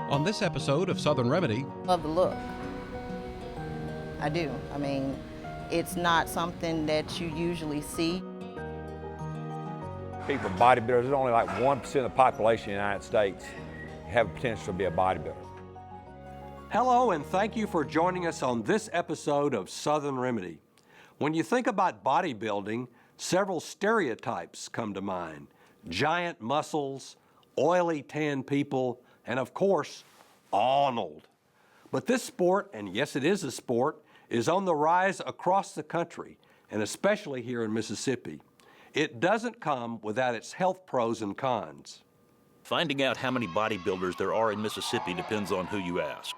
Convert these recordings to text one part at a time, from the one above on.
On this episode of Southern Remedy, Love the look. I do. I mean, it's not something that you usually see. People bodybuilders, there's only like 1% of the population in the United States have potential to be a bodybuilder. Hello, and thank you for joining us on this episode of Southern Remedy. When you think about bodybuilding, several stereotypes come to mind. Giant muscles, oily tan people, and of course, Arnold. But this sport, and yes it is a sport, is on the rise across the country, and especially here in Mississippi. It doesn't come without its health pros and cons. Finding out how many bodybuilders there are in Mississippi depends on who you ask.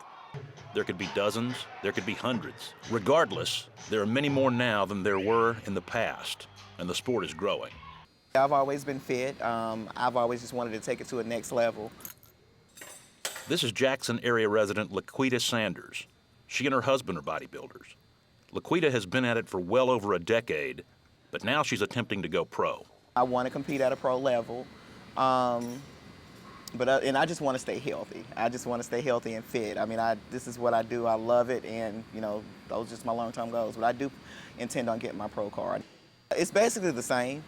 There could be dozens, there could be hundreds. Regardless, there are many more now than there were in the past, and the sport is growing. I've always been fit. I've always just wanted to take it to a next level. This is Jackson area resident Laquita Sanders. She and her husband are bodybuilders. Laquita has been at it for well over a decade, but now she's attempting to go pro. I want to compete at a pro level, and I just want to stay healthy. I just want to stay healthy and fit. I mean, this is what I do. I love it, and those are just my long-term goals. But I do intend on getting my pro card. It's basically the same.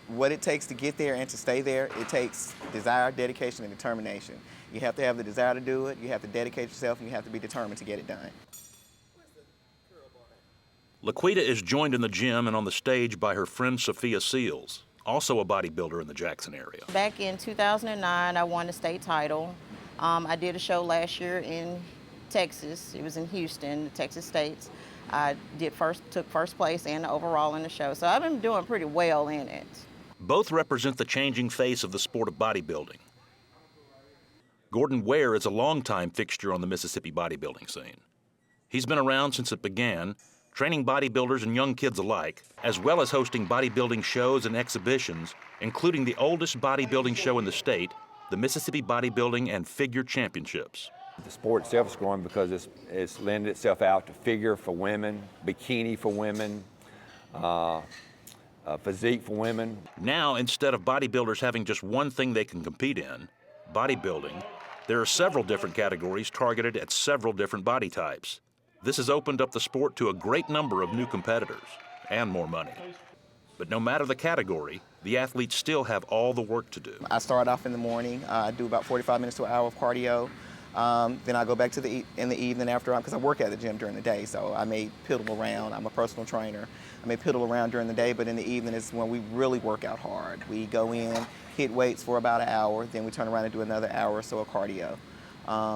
What it takes to get there and to stay there, it takes desire, dedication, and determination. You have to have the desire to do it, you have to dedicate yourself, and you have to be determined to get it done. Laquita is joined in the gym and on the stage by her friend Sophia Seals, also a bodybuilder in the Jackson area. Back in 2009, I won the state title. I did a show last year in Texas. It was in Houston, the Texas States. I took first place and overall in the show, so I've been doing pretty well in it. Both represent the changing face of the sport of bodybuilding. Gordon Ware is a longtime fixture on the Mississippi bodybuilding scene. He's been around since it began, training bodybuilders and young kids alike, as well as hosting bodybuilding shows and exhibitions, including the oldest bodybuilding show in the state, the Mississippi Bodybuilding and Figure Championships. The sport itself is growing because it's lended itself out to figure for women, bikini for women, physique for women. Now, instead of bodybuilders having just one thing they can compete in, bodybuilding, there are several different categories targeted at several different body types. This has opened up the sport to a great number of new competitors and more money. But no matter the category, the athletes still have all the work to do. I start off in the morning. I do about 45 minutes to an hour of cardio. Then I go back to in the evening after, because I work at the gym during the day, so I may piddle around. I'm a personal trainer. I may piddle around during the day, but in the evening is when we really work out hard. We go in, hit weights for about an hour, then we turn around and do another hour or so of cardio.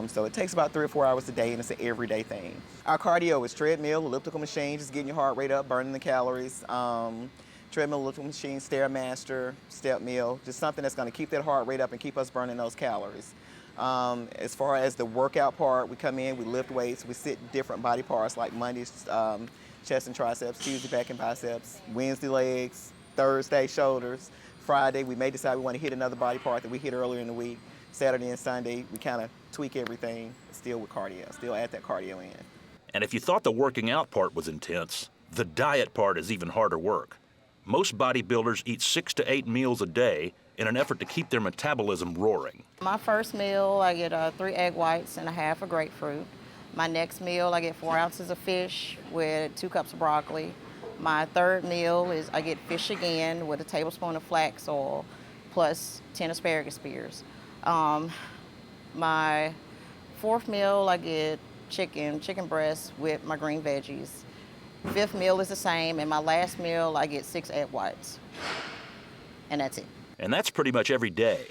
So it takes about 3 or 4 hours a day, and it's an everyday thing. Our cardio is treadmill, elliptical machine, just getting your heart rate up, burning the calories. Treadmill, elliptical machine, Stairmaster, step meal, just something that's going to keep that heart rate up and keep us burning those calories. As far as the workout part, we come in, we lift weights, we sit different body parts like Mondays, chest and triceps, Tuesday back and biceps, Wednesday legs, Thursday shoulders, Friday we may decide we want to hit another body part that we hit earlier in the week. Saturday and Sunday we kind of tweak everything, still with cardio, still add that cardio in. And if you thought the working out part was intense, the diet part is even harder work. Most bodybuilders eat 6 to 8 meals a day in an effort to keep their metabolism roaring. My first meal, I get 3 egg whites and a half of grapefruit. My next meal, I get 4 ounces of fish with 2 cups of broccoli. My third meal is I get fish again with a tablespoon of flax oil plus 10 asparagus spears. My fourth meal, I get chicken breast with my green veggies. Fifth meal is the same, and my last meal, I get 6 egg whites. And that's it. And that's pretty much every day.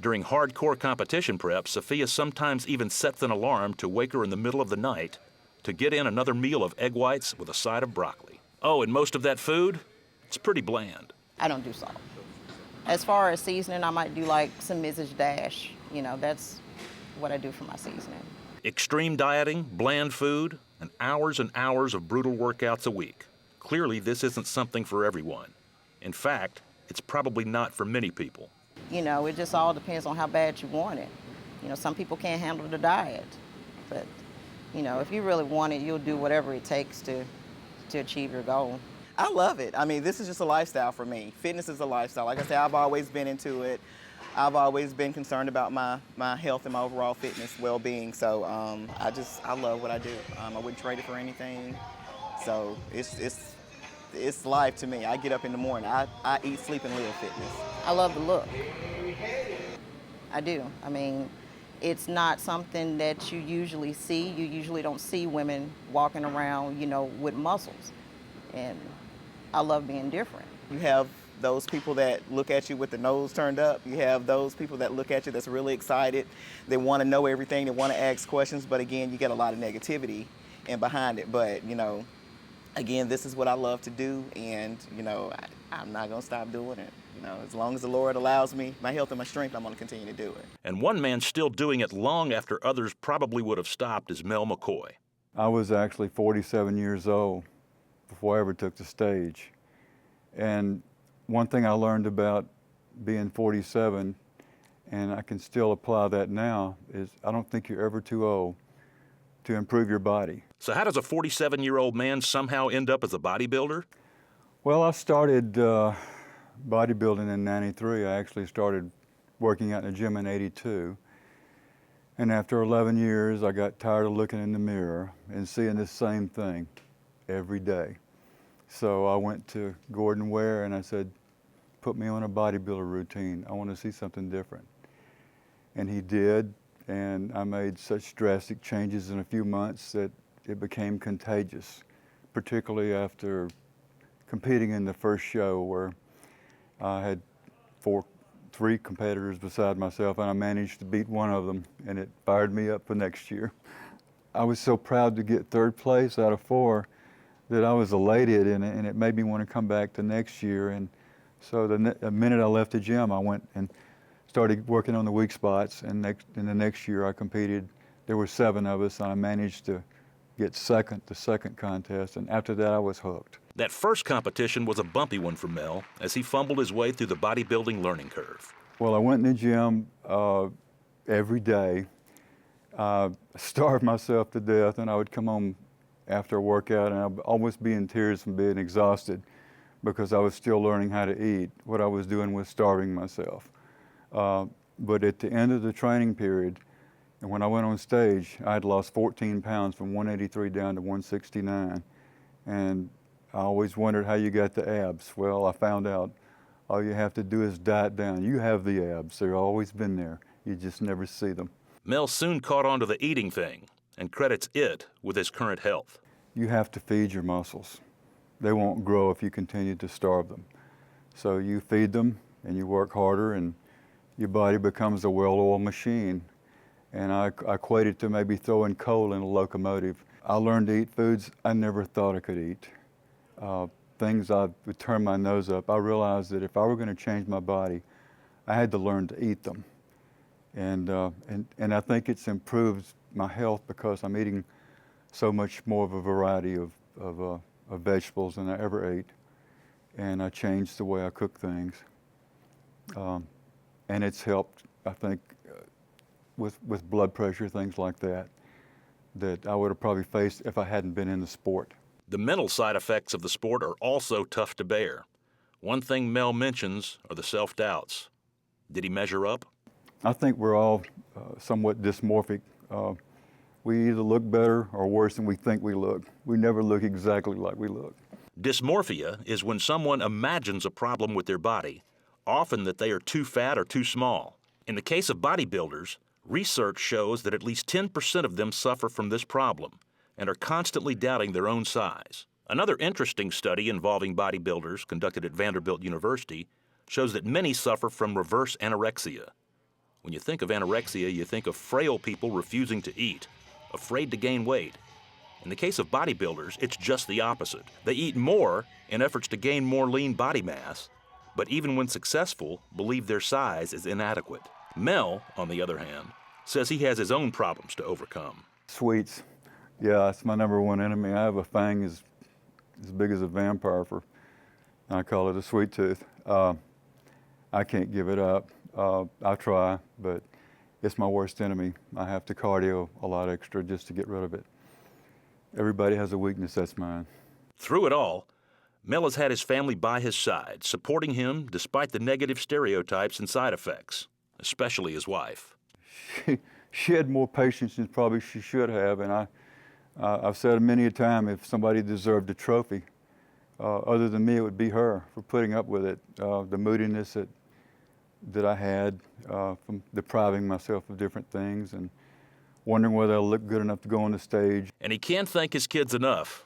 During hardcore competition prep, Sophia sometimes even sets an alarm to wake her in the middle of the night to get in another meal of egg whites with a side of broccoli. Oh, and most of that food, it's pretty bland. I don't do salt. As far as seasoning, I might do like some Mrs. Dash. That's what I do for my seasoning. Extreme dieting, bland food, and hours of brutal workouts a week. Clearly, this isn't something for everyone. In fact, it's probably not for many people. It just all depends on how bad you want it. Some people can't handle the diet, but, if you really want it, you'll do whatever it takes to achieve your goal. I love it. I mean, this is just a lifestyle for me. Fitness is a lifestyle. Like I said, I've always been into it. I've always been concerned about my health and my overall fitness, well-being. So I love what I do. I wouldn't trade it for anything. So it's life to me. I get up in the morning. I eat, sleep, and live fitness. I love the look. I do. I mean, it's not something that you usually see. You usually don't see women walking around, you know, with muscles. And I love being different. You have those people that look at you with the nose turned up. You have those people that look at you that's really excited. They want to know everything. They want to ask questions. But again, you get a lot of negativity and behind it. But, you know, again, this is what I love to do. And, you know, I'm not going to stop doing it. You know, as long as the Lord allows me, my health and my strength, I'm going to continue to do it. And one man still doing it long after others probably would have stopped is Mel McCoy. I was actually 47 years old before I ever took the stage. And one thing I learned about being 47, and I can still apply that now, is I don't think you're ever too old to improve your body. So how does a 47-year-old man somehow end up as a bodybuilder? Well, I started bodybuilding in '93. I actually started working out in the gym in '82. And after 11 years, I got tired of looking in the mirror and seeing the same thing every day. So I went to Gordon Ware and I said, put me on a bodybuilder routine. I want to see something different. And he did, and I made such drastic changes in a few months that it became contagious, particularly after competing in the first show where I had three competitors beside myself, and I managed to beat one of them, and it fired me up for next year. I was so proud to get third place out of 4 that I was elated, and it made me want to come back the next year. And so the minute I left the gym, I went and started working on the weak spots, and in the next year I competed. There were 7 of us, and I managed to get the second contest, and after that I was hooked. That first competition was a bumpy one for Mel as he fumbled his way through the bodybuilding learning curve. Well, I went in the gym every day. I starved myself to death, and I would come home after a workout, and I'd almost be in tears from being exhausted because I was still learning how to eat. What I was doing was starving myself. But at the end of the training period, and when I went on stage, I had lost 14 pounds from 183 down to 169. And I always wondered how you got the abs. Well, I found out all you have to do is diet down. You have the abs. They've always been there. You just never see them. Mel soon caught on to the eating thing and credits it with his current health. You have to feed your muscles. They won't grow if you continue to starve them. So you feed them and you work harder, and your body becomes a well-oiled machine. And I equate it to maybe throwing coal in a locomotive. I learned to eat foods I never thought I could eat. Things I would turn my nose up. I realized that if I were going to change my body, I had to learn to eat them. And I think it's improved my health because I'm eating so much more of a variety of vegetables than I ever ate. And I changed the way I cook things. And it's helped, I think, with blood pressure, things like that I would have probably faced if I hadn't been in the sport. The mental side effects of the sport are also tough to bear. One thing Mel mentions are the self-doubts. Did he measure up? I think we're all somewhat dysmorphic. We either look better or worse than we think we look. We never look exactly like we look. Dysmorphia is when someone imagines a problem with their body, often that they are too fat or too small. In the case of bodybuilders, research shows that at least 10% of them suffer from this problem and are constantly doubting their own size. Another interesting study involving bodybuilders conducted at Vanderbilt University shows that many suffer from reverse anorexia. When you think of anorexia, you think of frail people refusing to eat, afraid to gain weight. In the case of bodybuilders, it's just the opposite. They eat more in efforts to gain more lean body mass, but even when successful, believe their size is inadequate. Mel, on the other hand, says he has his own problems to overcome. Sweets. Yeah, it's my #1 enemy. I have a fang as big as a vampire I call it a sweet tooth. I can't give it up. I try, but it's my worst enemy. I have to cardio a lot extra just to get rid of it. Everybody has a weakness, that's mine. Through it all, Mel has had his family by his side, supporting him despite the negative stereotypes and side effects. especially his wife. She had more patience than probably she should have, and I've said many a time, if somebody deserved a trophy, other than me, it would be her for putting up with it. The moodiness that I had from depriving myself of different things and wondering whether I looked good enough to go on the stage. And he can't thank his kids enough,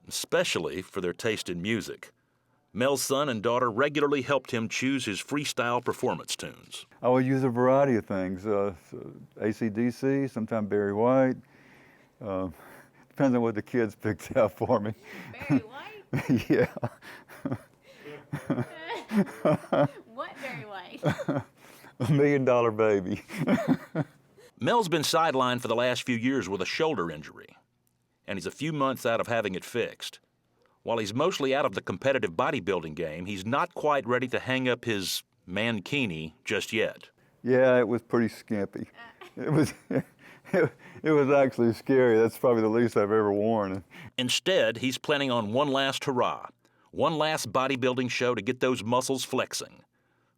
especially for their taste in music. Mel's son and daughter regularly helped him choose his freestyle performance tunes. I would use a variety of things, AC/DC, sometimes Barry White. Depends on what the kids picked out for me. Barry White? Yeah. What Barry White? $1 Million Baby. Mel's been sidelined for the last few years with a shoulder injury, and he's a few months out of having it fixed. While he's mostly out of the competitive bodybuilding game, he's not quite ready to hang up his mankini just yet. Yeah, it was pretty skimpy. It was actually scary. That's probably the least I've ever worn. Instead, he's planning on one last hurrah, one last bodybuilding show to get those muscles flexing.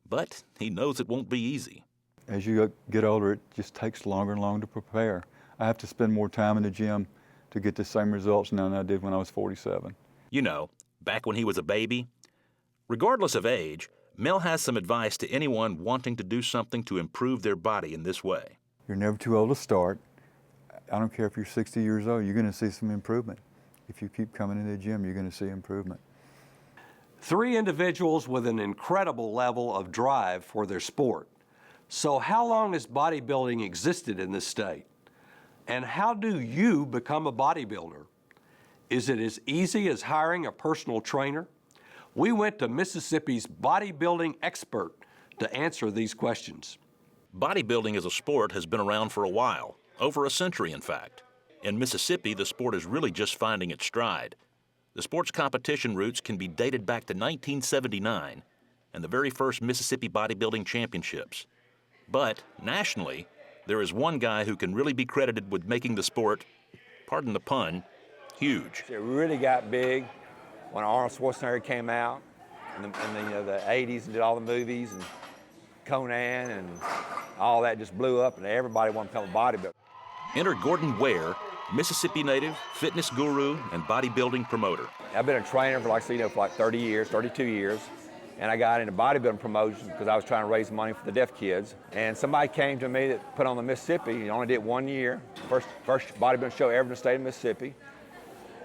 But he knows it won't be easy. As you get older, it just takes longer and longer to prepare. I have to spend more time in the gym to get the same results now than I did when I was 47. You know, back when he was a baby. Regardless of age, Mel has some advice to anyone wanting to do something to improve their body in this way. You're never too old to start. I don't care if you're 60 years old, you're going to see some improvement. If you keep coming into the gym, you're going to see improvement. 3 individuals with an incredible level of drive for their sport. So how long has bodybuilding existed in this state? And how do you become a bodybuilder? Is it as easy as hiring a personal trainer? We went to Mississippi's bodybuilding expert to answer these questions. Bodybuilding as a sport has been around for a while, over a century in fact. In Mississippi, the sport is really just finding its stride. The sport's competition roots can be dated back to 1979 and the very first Mississippi Bodybuilding Championships. But nationally, there is one guy who can really be credited with making the sport, pardon the pun, huge. It really got big when Arnold Schwarzenegger came out in the 80s and did all the movies, and Conan and all that just blew up, and everybody wanted to become a bodybuilder. Enter Gordon Ware, Mississippi native, fitness guru, and bodybuilding promoter. I've been a trainer for like 30 years, 32 years. And I got into bodybuilding promotions because I was trying to raise money for the deaf kids. And somebody came to me that put on the Mississippi. He only did 1 year, first bodybuilding show ever in the state of Mississippi.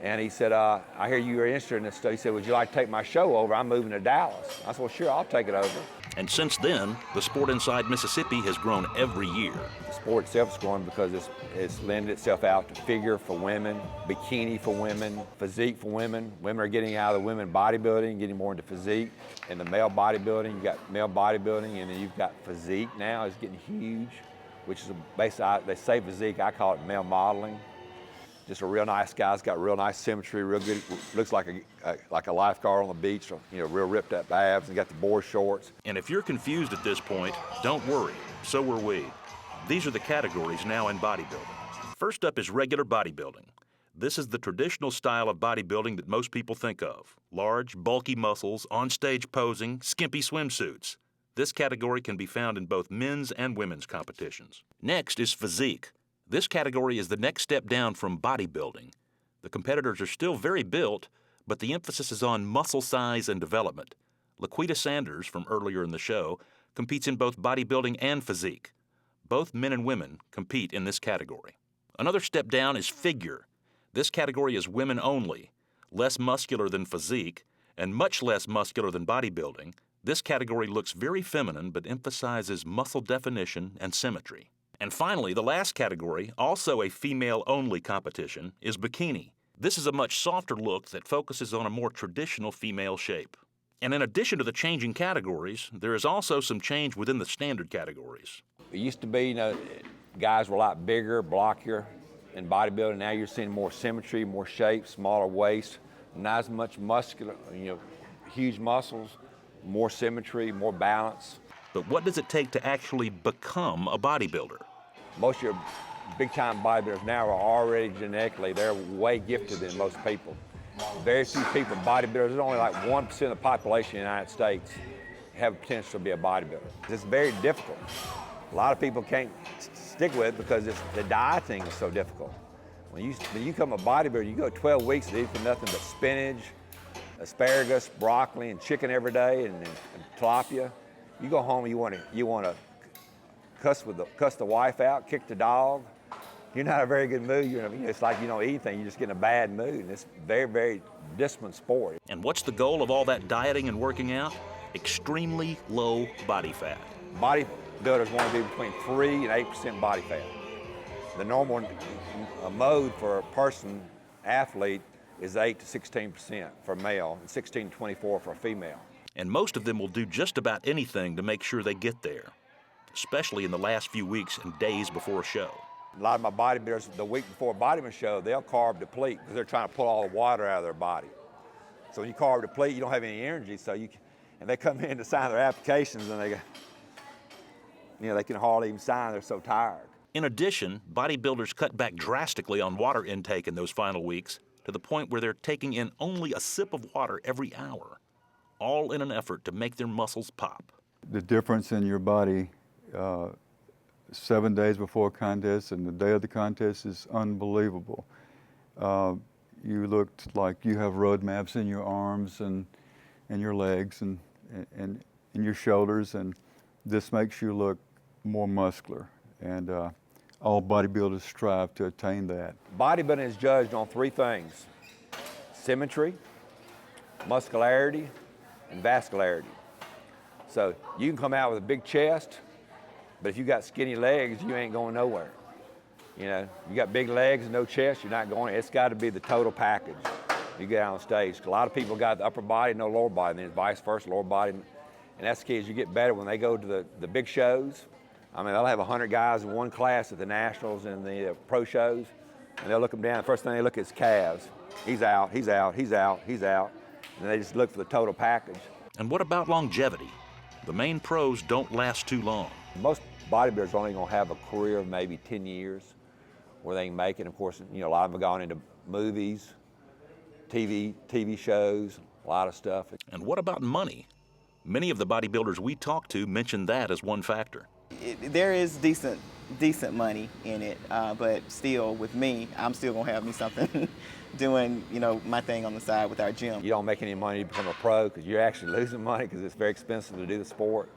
And he said, I hear you are interested in this stuff. He said, would you like to take my show over? I'm moving to Dallas. I said, well, sure, I'll take it over. And since then, the sport inside Mississippi has grown every year. The sport itself is growing because it's lended itself out to figure for women, bikini for women, physique for women. Women are getting out of the women bodybuilding, getting more into physique. And the male bodybuilding, you've got male bodybuilding, and then you've got physique now is getting huge, which is basically, they say physique, I call it male modeling. Just a real nice guy. He's got real nice symmetry, real good. Looks like a lifeguard on the beach. Real ripped up abs, and got the board shorts. And if you're confused at this point, don't worry. So were we. These are the categories now in bodybuilding. First up is regular bodybuilding. This is the traditional style of bodybuilding that most people think of. Large, bulky muscles, on-stage posing, skimpy swimsuits. This category can be found in both men's and women's competitions. Next is physique. This category is the next step down from bodybuilding. The competitors are still very built, but the emphasis is on muscle size and development. Laquita Sanders, from earlier in the show, competes in both bodybuilding and physique. Both men and women compete in this category. Another step down is figure. This category is women only, less muscular than physique, and much less muscular than bodybuilding. This category looks very feminine but emphasizes muscle definition and symmetry. And finally, the last category, also a female-only competition, is bikini. This is a much softer look that focuses on a more traditional female shape. And in addition to the changing categories, there is also some change within the standard categories. It used to be, guys were a lot bigger, blockier in bodybuilding. Now you're seeing more symmetry, more shape, smaller waist, not as much muscular, huge muscles, more symmetry, more balance. But what does it take to actually become a bodybuilder? Most of your big-time bodybuilders now are already genetically, they're way gifted than most people. Very few people, bodybuilders, there's only like 1% of the population in the United States have potential to be a bodybuilder. It's very difficult A lot of people can't stick with it because the dieting is so difficult. When you become a bodybuilder, you go 12 weeks to eat for nothing but spinach, asparagus, broccoli, and chicken every day, and tilapia. You go home, you want to cuss the wife out, kick the dog. You're not in a very good mood. It's like you don't eat anything. You just get in a bad mood. And it's very, very disciplined sport. And what's the goal of all that dieting and working out? Extremely low body fat. Bodybuilders want to be between 3 and 8% body fat. The normal mode for a athlete, is 8 to 16% for a male and 16 to 24 for a female. And most of them will do just about anything to make sure they get there, especially in the last few weeks and days before a show. A lot of my bodybuilders, the week before a bodybuilding show, they'll carb deplete because they're trying to pull all the water out of their body. So when you carb deplete, you don't have any energy. And they come in to sign their applications and they go, they can hardly even sign. They're so tired. In addition, bodybuilders cut back drastically on water intake in those final weeks to the point where they're taking in only a sip of water every hour, all in an effort to make their muscles pop. The difference in your body 7 days before a contest and the day of the contest is unbelievable. You looked like you have road maps in your arms and your legs and in your shoulders, and this makes you look more muscular. And all bodybuilders strive to attain that. Bodybuilding is judged on 3 things: symmetry, muscularity, and vascularity. So you can come out with a big chest, but if you got skinny legs, you ain't going nowhere. You got big legs and no chest, you're not going. It's got to be the total package. You get out on stage. A lot of people got the upper body, no lower body, and then vice versa, lower body. And that's the key, is you get better when they go to the big shows. I mean, they'll have 100 guys in one class at the nationals and the pro shows, and they'll look them down. The first thing they look at is calves. He's out, he's out, he's out, he's out. And they just look for the total package. And what about longevity? The main pros don't last too long. Most bodybuilders are only going to have a career of maybe 10 years where they can make it. Of course, a lot of them have gone into movies, TV shows, a lot of stuff. And what about money? Many of the bodybuilders we talk to mention that as one factor. There is decent money in it, but still, with me, I'm still gonna have me something doing, my thing on the side with our gym. You don't make any money to become a pro because you're actually losing money because it's very expensive to do the sport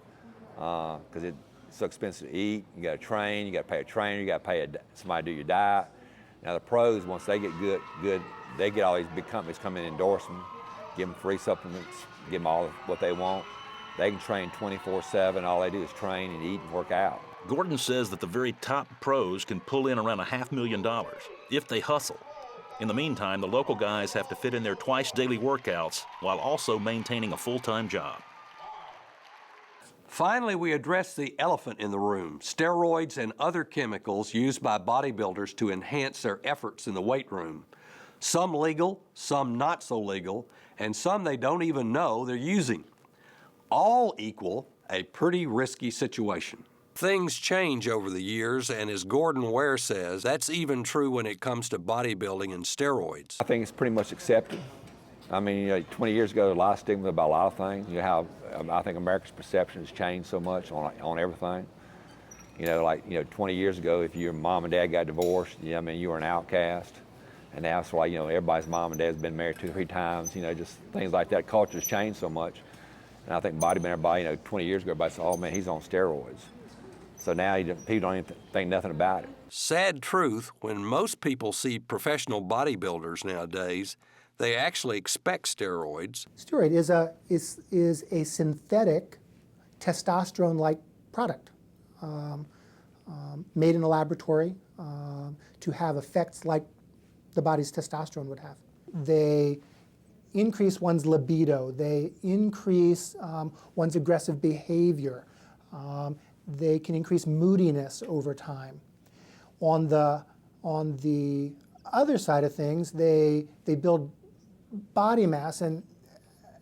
because it's so expensive to eat. You got to train, you got to pay a trainer, you got to pay somebody to do your diet. Now the pros, once they get good, they get all these big companies come in and endorse them, give them free supplements, give them all what they want. They can train 24/7. All they do is train and eat and work out. Gordon says that the very top pros can pull in around $500,000 if they hustle. In the meantime, the local guys have to fit in their twice daily workouts while also maintaining a full-time job. Finally, we address the elephant in the room: steroids and other chemicals used by bodybuilders to enhance their efforts in the weight room. Some legal, some not so legal, and some they don't even know they're using. All equal a pretty risky situation. Things change over the years, and as Gordon Ware says, that's even true when it comes to bodybuilding and steroids. I think it's pretty much accepted. I mean, 20 years ago, there was a lot of stigma about a lot of things. How I think America's perception has changed so much on everything. 20 years ago, if your mom and dad got divorced, you were an outcast. And now it's like, everybody's mom and dad's been married 2 or 3 times, just things like that. Culture's changed so much. And I think bodybuilding, everybody, 20 years ago, everybody said, oh man, he's on steroids. So now people don't even think nothing about it. Sad truth, when most people see professional bodybuilders nowadays, they actually expect steroids. Steroid is a synthetic testosterone-like product made in a laboratory to have effects like the body's testosterone would have. They increase one's libido. They increase one's aggressive behavior. They can increase moodiness over time. On the other side of things, they build body mass, and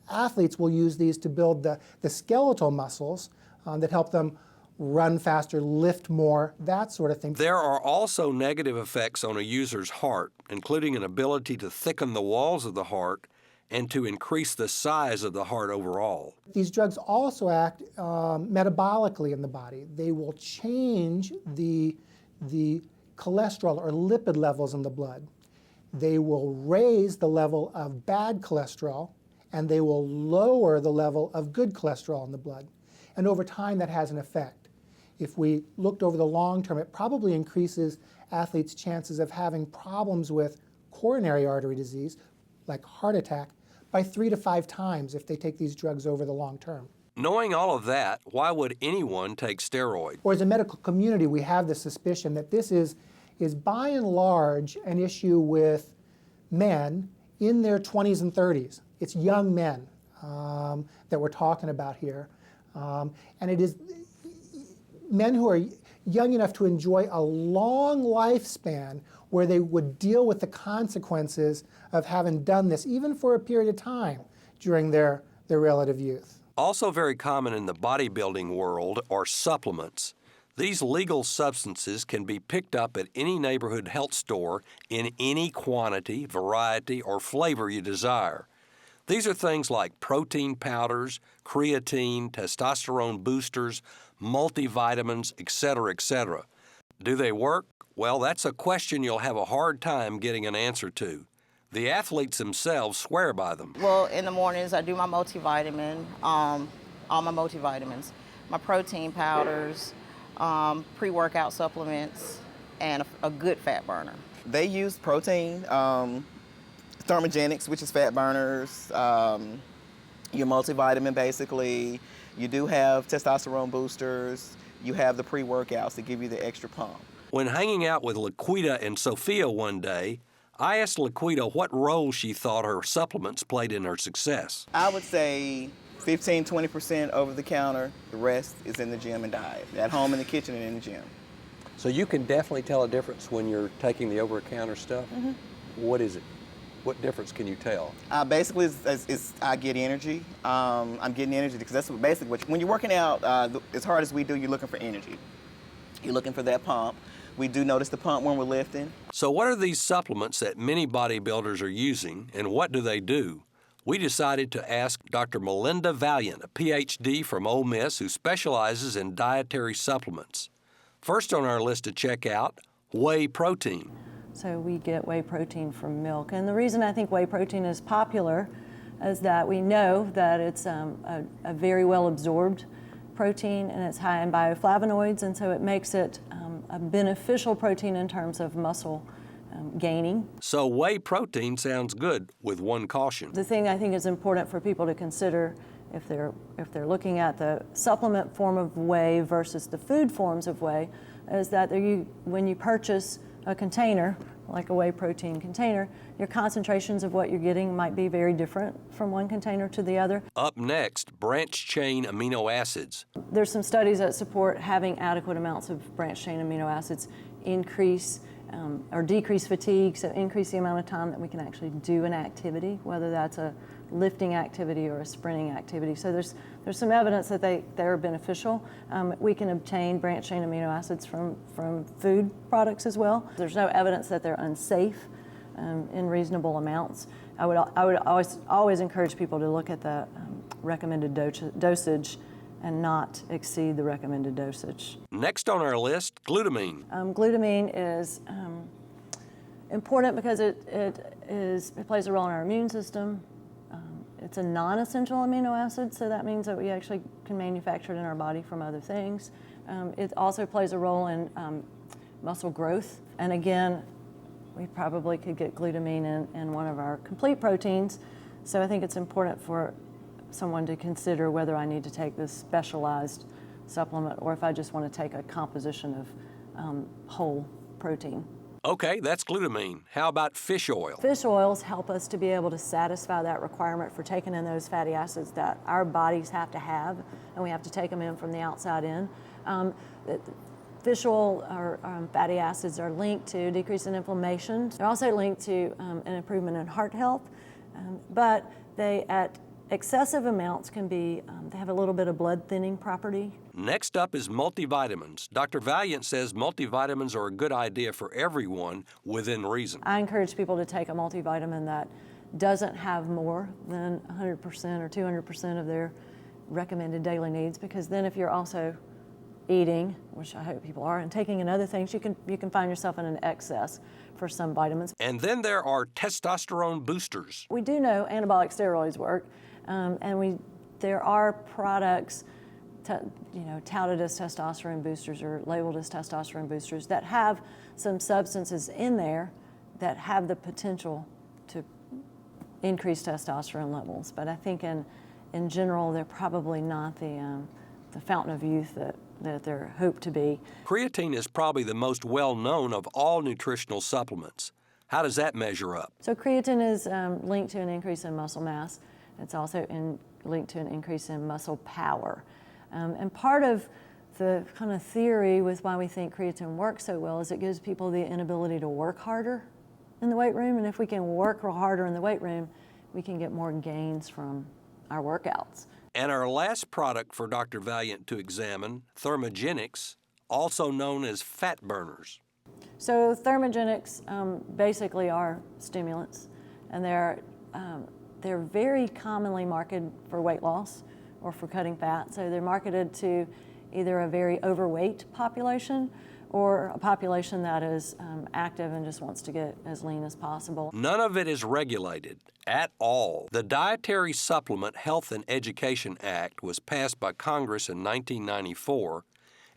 athletes will use these to build the skeletal muscles that help them run faster, lift more, that sort of thing. There are also negative effects on a user's heart, including an ability to thicken the walls of the heart and to increase the size of the heart overall. These drugs also act metabolically in the body. They will change the cholesterol or lipid levels in the blood. They will raise the level of bad cholesterol, and they will lower the level of good cholesterol in the blood. And over time, that has an effect. If we looked over the long term, it probably increases athletes' chances of having problems with coronary artery disease, like heart attack, by 3 to 5 times if they take these drugs over the long term. Knowing all of that, why would anyone take steroids? Or as a medical community, we have the suspicion that this is by and large an issue with men in their 20s and 30s. It's young men that we're talking about here. And it is men who are young enough to enjoy a long lifespan where they would deal with the consequences of having done this, even for a period of time during their relative youth. Also very common in the bodybuilding world are supplements. These legal substances can be picked up at any neighborhood health store in any quantity, variety, or flavor you desire. These are things like protein powders, creatine, testosterone boosters, multivitamins, etc., etc. Do they work? Well, that's a question you'll have a hard time getting an answer to. The athletes themselves swear by them. Well, in the mornings I do my multivitamin, all my multivitamins, my protein powders, pre-workout supplements, and a good fat burner. They use protein, thermogenics, which is fat burners, your multivitamin basically. You do have testosterone boosters. You have the pre-workouts that give you the extra pump. When hanging out with Laquita and Sophia one day, I asked Laquita what role she thought her supplements played in her success. I would say 15-20% over the counter. The rest is in the gym and diet. At home, in the kitchen, and in the gym. So you can definitely tell a difference when you're taking the over-the-counter stuff? Mm-hmm. What is it? What difference can you tell? Basically, I get energy. I'm getting energy because that's basically when you're working out as hard as we do, you're looking for energy. You're looking for that pump. We do notice the pump when we're lifting. So what are these supplements that many bodybuilders are using, and what do they do? We decided to ask Dr. Melinda Valiant, a PhD from Ole Miss who specializes in dietary supplements. First on our list to check out, whey protein. So we get whey protein from milk. And the reason I think whey protein is popular is that we know that it's a very well absorbed protein, and it's high in bioflavonoids, and so it makes it a beneficial protein in terms of muscle gaining. So whey protein sounds good, with one caution. The thing I think is important for people to consider if they're looking at the supplement form of whey versus the food forms of whey is that when you purchase a container, like a whey protein container, your concentrations of what you're getting might be very different from one container to the other. Up next, branched-chain amino acids. There's some studies that support having adequate amounts of branched-chain amino acids increase or decrease fatigue, so increase the amount of time that we can actually do an activity, whether that's a lifting activity or a sprinting activity. So there's some evidence that they're beneficial. We can obtain branched-chain amino acids from food products as well. There's no evidence that they're unsafe in reasonable amounts. I would always encourage people to look at the recommended dosage and not exceed the recommended dosage. Next on our list, glutamine. Glutamine is important because it plays a role in our immune system. It's a non-essential amino acid, so that means that we actually can manufacture it in our body from other things. It also plays a role in muscle growth. And again, we probably could get glutamine in one of our complete proteins. So I think it's important for someone to consider whether I need to take this specialized supplement or if I just want to take a composition of whole protein. Okay, that's glutamine. How about fish oil? Fish oils help us to be able to satisfy that requirement for taking in those fatty acids that our bodies have to have, and we have to take them in from the outside in. Fish oil or fatty acids are linked to decrease in inflammation. They're also linked to an improvement in heart health, but they at excessive amounts can be, they have a little bit of blood thinning property. Next up is multivitamins. Dr. Valiant says multivitamins are a good idea for everyone within reason. I encourage people to take a multivitamin doesn't have more than 100% or 200% of their recommended daily needs, because then if you're also eating, which I hope people are, and taking in other things, you can find yourself in an excess for some vitamins. And then there are testosterone boosters. We do know anabolic steroids work, and there are products touted as testosterone boosters or labeled as testosterone boosters that have some substances in there that have the potential to increase testosterone levels. But I think in general, they're probably not the fountain of youth that they're hoped to be. Creatine is probably the most well-known of all nutritional supplements. How does that measure up? So creatine is linked to an increase in muscle mass. It's also linked to an increase in muscle power. And part of the kind of theory with why we think creatine works so well is it gives people the inability to work harder in the weight room. And if we can work harder in the weight room, we can get more gains from our workouts. And our last product for Dr. Valiant to examine, thermogenics, also known as fat burners. So thermogenics basically are stimulants, and they're very commonly marketed for weight loss or for cutting fat. So they're marketed to either a very overweight population or a population that is active and just wants to get as lean as possible. None of it is regulated at all. The Dietary Supplement Health and Education Act was passed by Congress in 1994,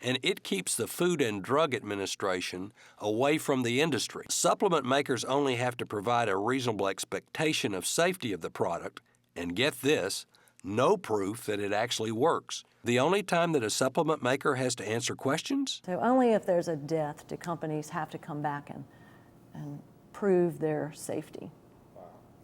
and it keeps the Food and Drug Administration away from the industry. Supplement makers only have to provide a reasonable expectation of safety of the product, and get this, no proof that it actually works. The only time that a supplement maker has to answer questions? So only if there's a death do companies have to come back and prove their safety.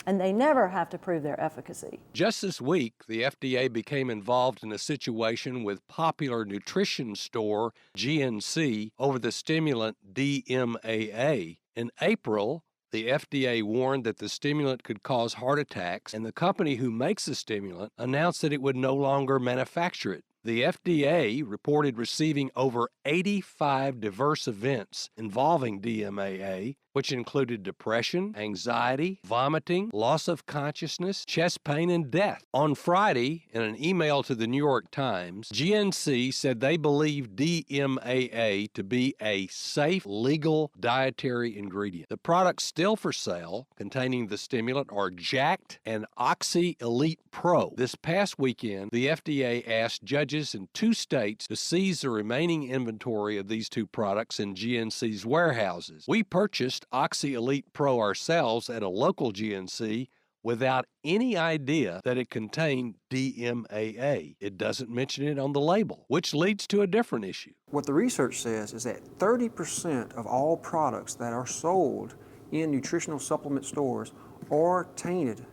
And they never have to prove their efficacy. Just this week, the FDA became involved in a situation with popular nutrition store GNC over the stimulant DMAA. In April, the FDA warned that the stimulant could cause heart attacks, and the company who makes the stimulant announced that it would no longer manufacture it. The FDA reported receiving over 85 diverse events involving DMAA, which included depression, anxiety, vomiting, loss of consciousness, chest pain, and death. On Friday, in an email to the New York Times, GNC said they believe DMAA to be a safe, legal dietary ingredient. The products still for sale containing the stimulant are Jacked and Oxy Elite Pro. This past weekend, the FDA asked judges in 2 states to seize the remaining inventory of these 2 products in GNC's warehouses. We purchased Oxy Elite Pro ourselves at a local GNC without any idea that it contained DMAA. It doesn't mention it on the label, which leads to a different issue. What the research says is that 30% of all products that are sold in nutritional supplement stores are tainted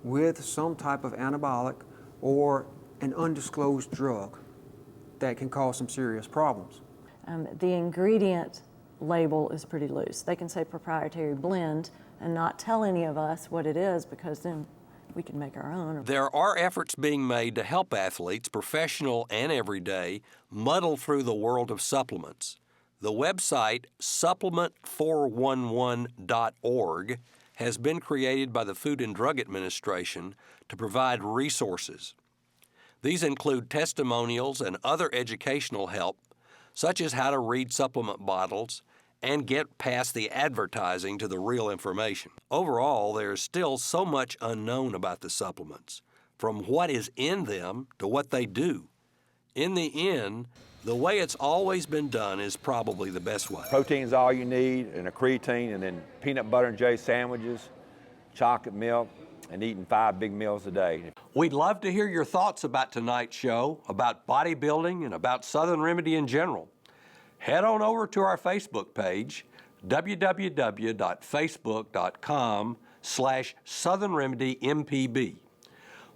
with some type of anabolic or an undisclosed drug that can cause some serious problems. The ingredient label is pretty loose. They can say proprietary blend and not tell any of us what it is, because then we can make our own. There are efforts being made to help athletes, professional and everyday, muddle through the world of supplements. The website supplement411.org has been created by the Food and Drug Administration to provide resources. These include testimonials and other educational help, such as how to read supplement bottles and get past the advertising to the real information. Overall, there is still so much unknown about the supplements, from what is in them to what they do. In the end, the way it's always been done is probably the best way. Protein's all you need, and a creatine, and then peanut butter and jelly sandwiches, chocolate milk, and eating 5 big meals a day. We'd love to hear your thoughts about tonight's show, about bodybuilding, and about Southern Remedy in general. Head on over to our Facebook page, www.facebook.com/Southern Remedy MPB.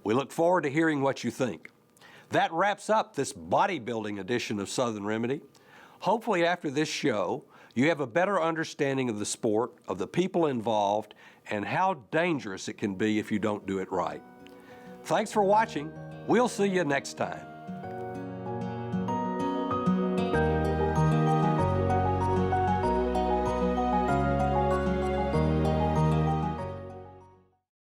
We look forward to hearing what you think. That wraps up this bodybuilding edition of Southern Remedy. Hopefully after this show, you have a better understanding of the sport, of the people involved, and how dangerous it can be if you don't do it right. Thanks for watching. We'll see you next time.